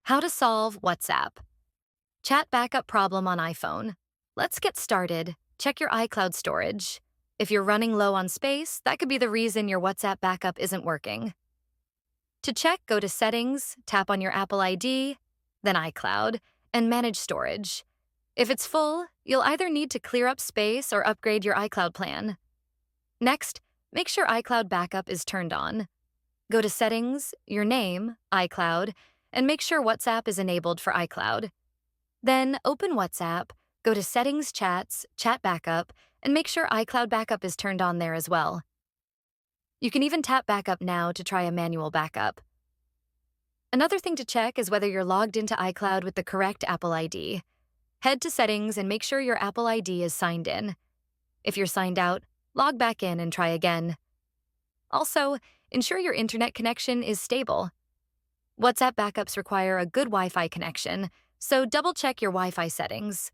How to solve WhatsApp. Chat backup problem on iPhone. Let's get started. Check your iCloud storage. If you're running low on space, that could be the reason your WhatsApp backup isn't working. To check, go to Settings, tap on your Apple ID, then iCloud, and Manage Storage. If it's full, you'll either need to clear up space or upgrade your iCloud plan. Next, make sure iCloud backup is turned on. Go to Settings, your name, iCloud, and make sure WhatsApp is enabled for iCloud. Then open WhatsApp, go to Settings, Chats, Chat Backup, and make sure iCloud Backup is turned on there as well. You can even tap Backup now to try a manual backup. Another thing to check is whether you're logged into iCloud with the correct Apple ID. Head to Settings and make sure your Apple ID is signed in. If you're signed out, log back in and try again. Also, ensure your internet connection is stable. WhatsApp backups require a good Wi-Fi connection, so double-check your Wi-Fi settings.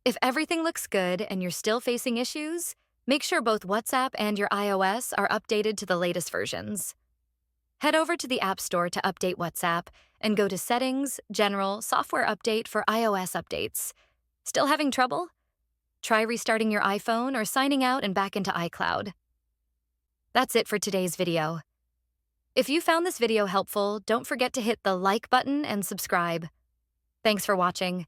If everything looks good and you're still facing issues, make sure both WhatsApp and your iOS are updated to the latest versions. Head over to the App Store to update WhatsApp and go to Settings, General, Software Update for iOS updates. Still having trouble? Try restarting your iPhone or signing out and back into iCloud. That's it for today's video. If you found this video helpful, don't forget to hit the like button and subscribe. Thanks for watching.